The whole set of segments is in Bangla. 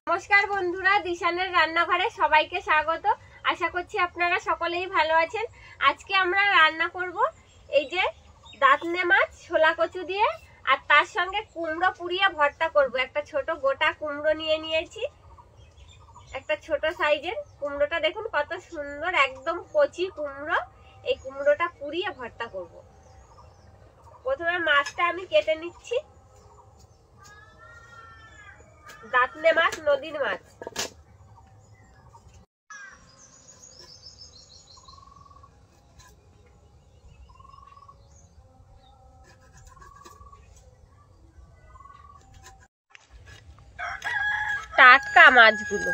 নমস্কার বন্ধুরা, দিশানের রান্নাঘরে সবাইকে স্বাগত। আশা করছি আপনারা সকলেই ভালো আছেন। আজকে আমরা রান্না করব এই যে দাঁতনে মাছ ছোলা কচু দিয়ে, আর তার সঙ্গে কুমড়ো পুড়িয়ে ভর্তা করব। একটা ছোট গোটা কুমড়ো নিয়ে নিয়েছি, একটা ছোট সাইজের কুমড়োটা দেখুন কত সুন্দর, একদম কচি কুমড়ো। এই কুমড়োটা পুড়িয়ে ভর্তা করব। প্রথমে মাছটা আমি কেটে নিচ্ছি। দাঁতনে মাছ, নদীর মাছ। টাটকা মাছগুলো।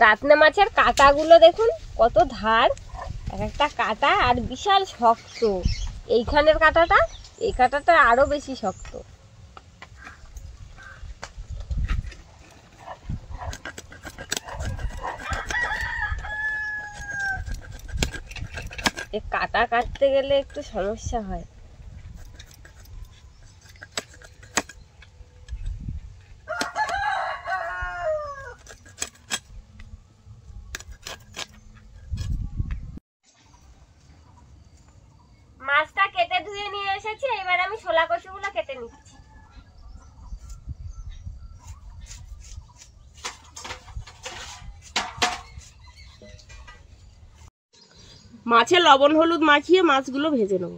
দাঁতনে মাছের কাঁটাগুলো দেখুন কত ধার, এক একটা কাঁটা আর বিশাল শক্ত। এইখানের কাঁটাটা, এই কাঁটাটা আরো বেশি শক্ত। এই কাঁটা কাটতে গেলে একটু সমস্যা হয়। মাছটা কেটে ধুয়ে নিয়ে এসেছি, এবার আমি ছোলা কচুগুলো কেটে নিচ্ছি। মাছে লবণ হলুদ মাখিয়ে মাছগুলো ভেজে নেব।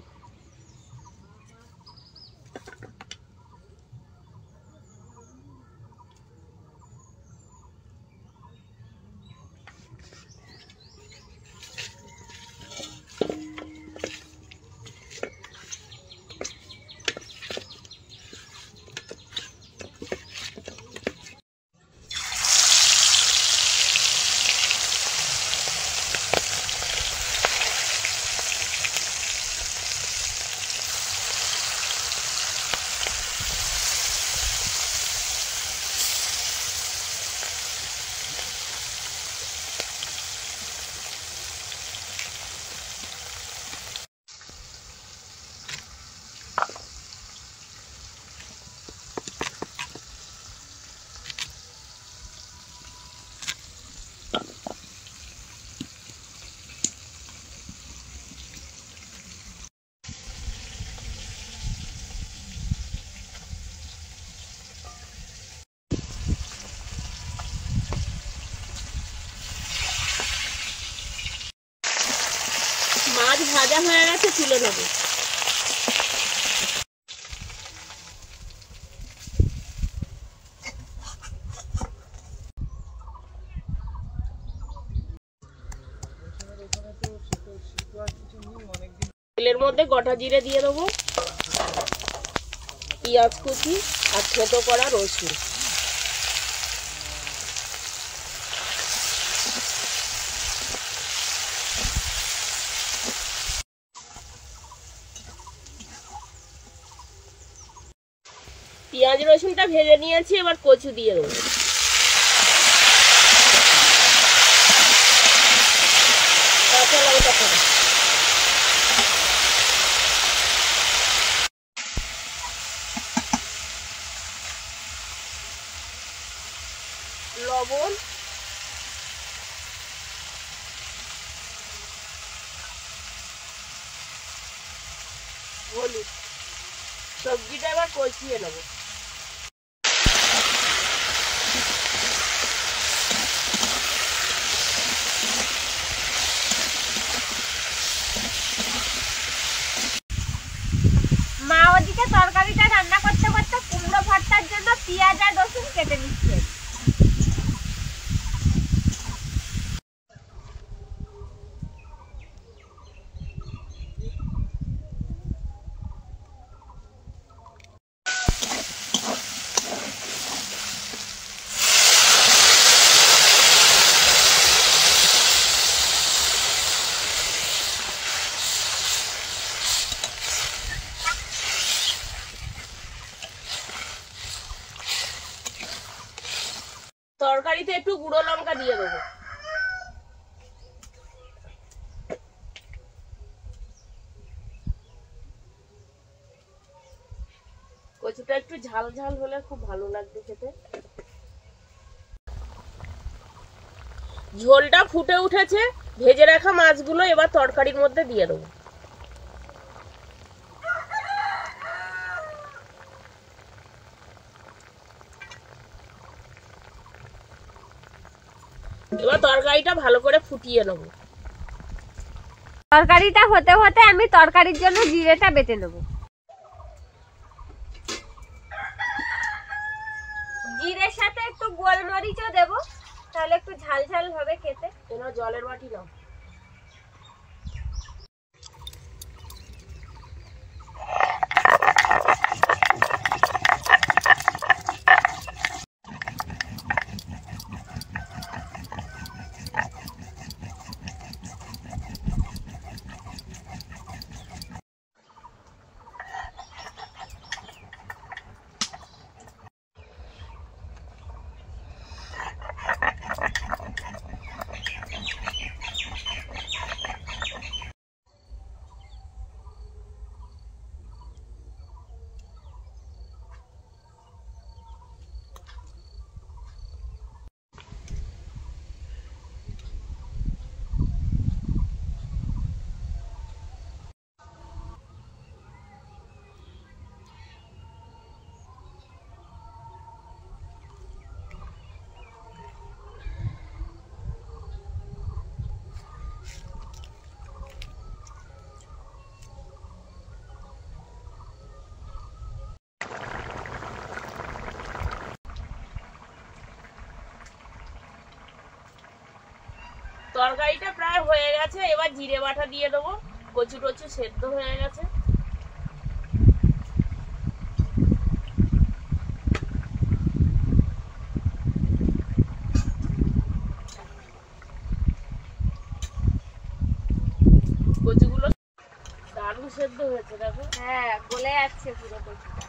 মাছ ভাজা হয়ে গেছে, তুলে নেব। তেলের মধ্যে গোটা জিরে দিয়ে দেবো, পেঁয়াজ কুচি আর ছোট করা রসুন। পেঁয়াজ রসুনটা ভেজে নিয়েছি, এবার কচু দিয়ে দেবো। কাঁচা লঙ্কা ফোড়ন, লবণ, হলুদ। সবজিটা এবার কষিয়ে নেবো। মা ওদিকে তরকারিটা রান্না করতে করতে কুমড়ো ভর্তার জন্য পেঁয়াজ আর রসুন কেটে নিচ্ছে। তরকারিতে একটু গুঁড়ো লঙ্কা দিয়ে দেবো। কচুটা একটু ঝাল ঝাল হলে খুব ভালো লাগবে খেতে। ঝোলটা ফুটে উঠেছে, ভেজে রাখা মাছগুলো এবার তরকারির মধ্যে দিয়ে দেবো। এবার তরকারিটা ভালো করে ফুটিয়ে নেব। তরকারিটা হতে হতে আমি তরকারির জন্য জিরেটা বেটে নেব। জিরের সাথে একটু গোলমরিচও দেব, তাহলে একটু ঝাল ঝাল হবে খেতে। এবার জলের বাটি নাও। তরকারিটা প্রায় হয়ে গেছে, এবার জিরে বাটা দিয়ে দেবো। কচু টচু সেদ্ধ হয়ে গেছে। কচুগুলো দারুণ সেদ্ধ হয়েছে, দেখো। হ্যাঁ, গলে যাচ্ছে পুরো কচুটা।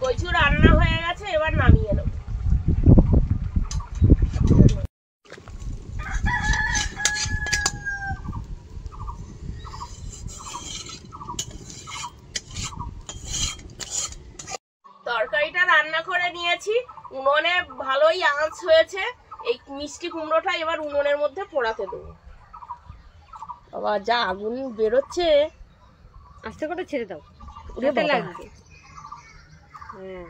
কচু রান্না হয়ে গেছে, এবার নামিয়ে নেব। তরকারিটা রান্না করে নিয়েছি, উনুনে ভালোই আঁচ হয়েছে। এই মিষ্টি কুমড়োটা এবার উনুনের মধ্যে পোড়াতে দেবো। আবার যা আগুন বেরোচ্ছে। আস্তে করে ছেড়ে দাও, উড়ে উড়ে বাবা। লাগবে। হ্যাঁ,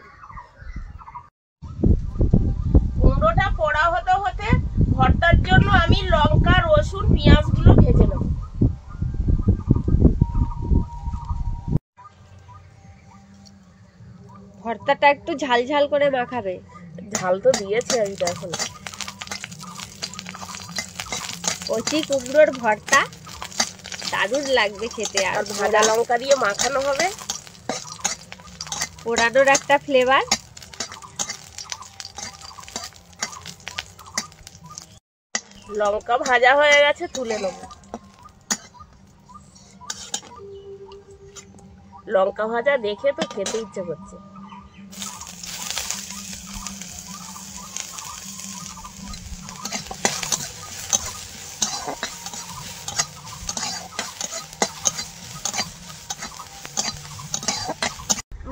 কুমড়োটা পোড়া হতে হতে ভর্তার জন্য আমি লঙ্কা, রসুন, পেঁয়াজ গুলো ভেজে নেব। ভর্তাটা একটু ঝাল ঝাল করে মাখাবে। ঝাল তো দিয়েছে আমি, দেখো না। কচি কুমড়োর ভর্তা দারুণ লাগবে খেতে। আর আর ভাজা লঙ্কা দিয়ে মাখানো হবে। পোড়ানোর একটা ফ্লেভার। লঙ্কা ভাজা হয়ে গেছে, তুলে নেব। লঙ্কা ভাজা দেখে তো খেতে ইচ্ছে করছে।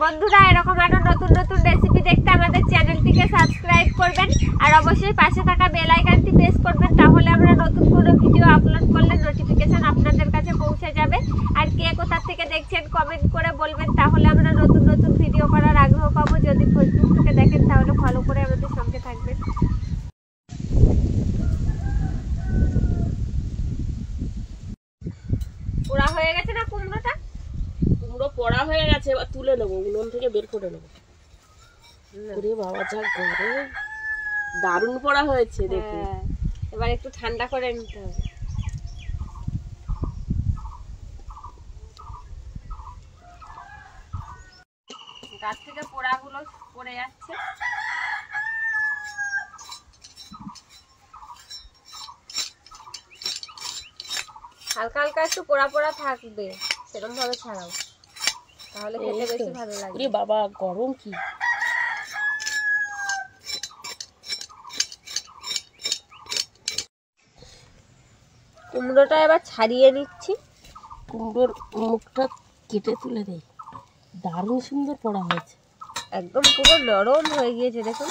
বন্ধুরা, এরকম আরো নতুন নতুন রেসিপি দেখতে আমাদের চ্যানেলটিকে সাবস্ক্রাইব করবেন আর অবশ্যই পাশে থাকা বেল আইকনটি প্রেস করবেন, তাহলে আমরা নতুন কোনো ভিডিও আপলোড করলে নোটিফিকেশন আপনাদের কাছে পৌঁছে যাবে। আর কে কোথা থেকে দেখছেন কমেন্ট করে বলবেন, তাহলে আমরা নতুন নতুন ভিডিও করার আগ্রহ পাবো। যদি ফেসবুক থেকে দেখেন তাহলে ফলো করে আমাদের সঙ্গে থাকবেন। পোড়া হয়ে গেছে না কুমড়োটা? কুমড়ো পোড়া হয়ে গেছে, এবার তুলে নেবো, উনুন থেকে বের করে নেবো। ওরে বাবা, যা গরম! দারুণ পোড়া হয়েছে দেখে। এবার একটু ঠান্ডা করে নিতে হবে। গাছ থেকে পোড়াগুলো পড়ে যাচ্ছে। হালকা হালকা একটু পোড়া পোড়া থাকবে, সেরকম ভাবে ছাড়াও, তাহলে খেতে বেশি ভালো লাগবে। ওরে বাবা গরম কি! কুমড়োটা এবার ছাড়িয়ে নিচ্ছি। কুমড়োর মুখটা কেটে তুলে দেই। দারুণ সুন্দর পোড়া হয়েছে, একদম পুরো নরম হয়ে গিয়েছে, দেখুন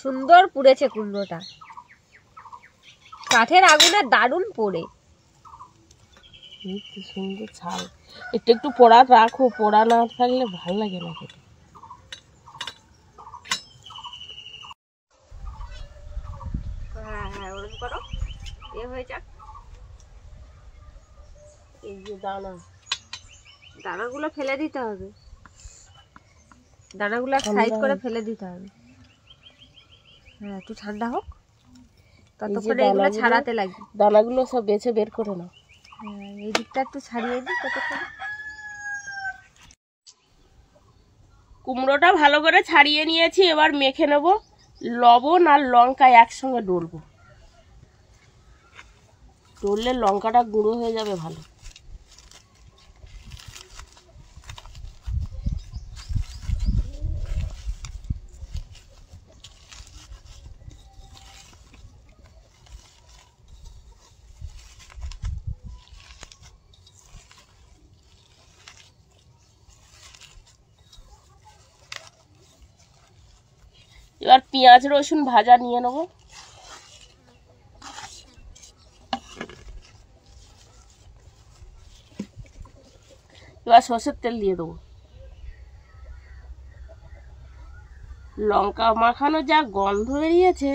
সুন্দর পুড়েছে কুমড়োটা, কাঠের আগুনে দারুণ পোড়ে। কি সুন্দর ছাল। একটু একটু পোড়া রাখো, পোড়া না থাকলে ভালো লাগে না খেতে। হ্যাঁ হ্যাঁ ওরকম করো, হয়ে যাক। এই যে দানাগুলো ফেলে দিতে হবে, দানাগুলো সাইড করে ফেলে দিতে হবে। হ্যাঁ একটু ঠান্ডা হোক, ততক্ষণে এগুলো ছাড়াতে লাগবে। দানাগুলো সব বেছে বের করে নাও। হ্যাঁ এই দিকটা একটু ছাড়িয়ে দিই ততক্ষণ। কুমড়োটা ভালো করে ছাড়িয়ে নিয়েছি, এবার মেখে নেব। লবণ আর লঙ্কা একসঙ্গে ডলবো, ডললে লঙ্কাটা গুঁড়ো হয়ে যাবে ভালো। এবার পেঁয়াজ রসুন ভাজা নিয়ে নেব। এবার সরষের তেল দিয়ে দেবো। লঙ্কা মাখানো যা গন্ধ বেরিয়েছে,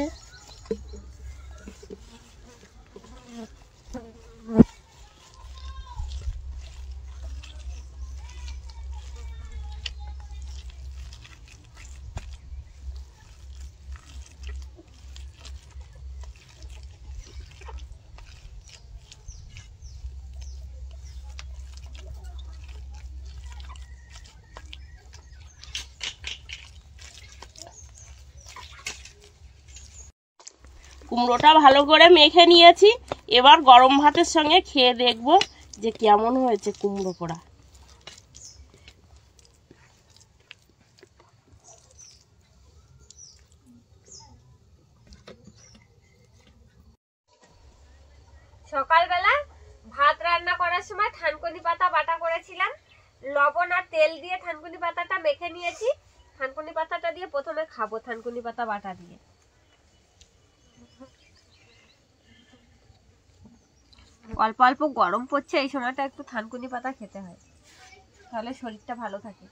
কুমড়োটা ভালো করে মেখে নিয়েছি। এবার গরম ভাতের সঙ্গে খেয়ে দেখব যে কেমন হয়েছে কুমড়ো পোড়া। সকালবেলা ভাত রান্না করার সময় থানকুনি পাতা বাটা করেছিলাম, লবণ আর তেল দিয়ে থানকুনি পাতাটা মেখে নিয়েছি। থানকুনি পাতাটা দিয়ে প্রথমে খাবো, থানকুনি পাতা বাটা দিয়ে। অল্প অল্প গরম পড়ছে, এই সময়টা একটু থানকুনি পাতা খেতে হয়, তাহলে শরীরটা ভালো থাকে।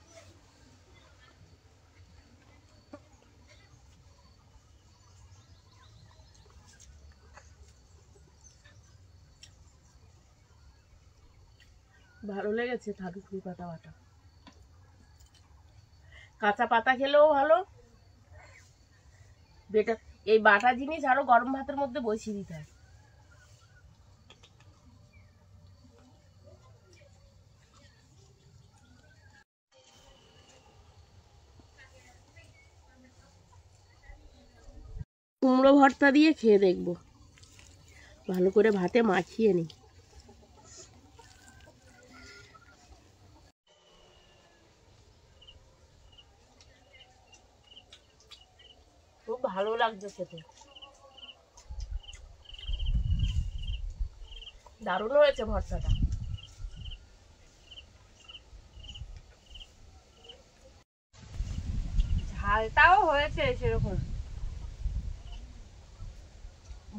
ভালো লেগেছে থানকুনি পাতা বাটা। কাঁচা পাতা খেলেও ভালো, বেটার এই বাটা জিনিস আরো গরম ভাতের মধ্যে বসিয়ে দিতে হয়। কুমড়ো ভর্তা দিয়ে খেয়ে দেখবো, ভালো করে ভাতে মাখিয়ে নিই। খুব ভালো লাগছে খেতে, দারুণ হয়েছে ভর্তাটা। ঝালটাও হয়েছে সেরকম,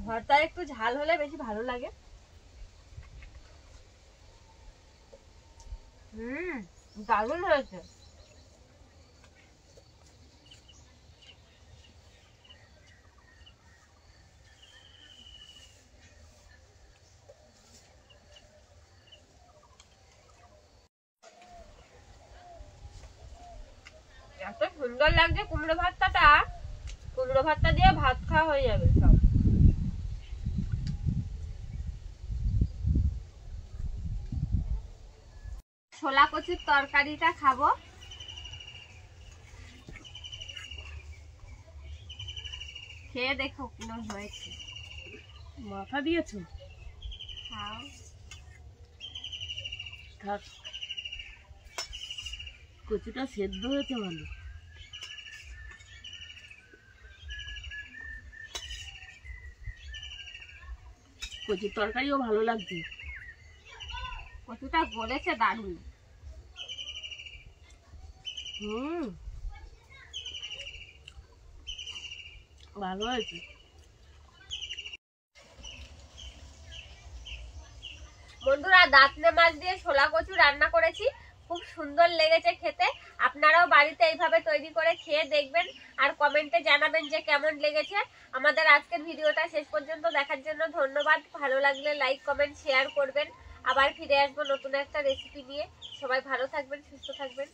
ভর্তা একটু ঝাল হলে বেশি ভালো লাগে। দারুণ হয়েছে। এত সুন্দর লাগছে কুমড়ো ভর্তাটা, কুমড়ো ভর্তা দিয়ে ভাত খাওয়া হয়ে যাবে সব। ছোলা কচুর তরকারিটা খাবো, খেয়ে দেখো কেমন হয়েছে। মাথা দিয়েছো? খাও। থাক, কচুটা সেদ্ধ হয়েছে ভালো। কচুর তরকারিও ভালো লাগছে। কচুটা গলেছে দারুণ। ভালো হয়েছে। বন্ধুরা, দাঁতনে মাছ দিয়ে ছোলা কচু রান্না করেছি, খুব সুন্দর লেগেছে খেতে। আপনারাও বাড়িতে এইভাবে তৈরি করে খেয়ে দেখবেন আর কমেন্টে জানাবেন যে কেমন লেগেছে। আমাদের আজকের ভিডিওটা শেষ পর্যন্ত দেখার জন্য ধন্যবাদ। ভালো লাগলে লাইক, কমেন্ট, শেয়ার করবেন। আবার ফিরে আসবো নতুন একটা রেসিপি নিয়ে। সবাই ভালো থাকবেন, সুস্থ থাকবেন।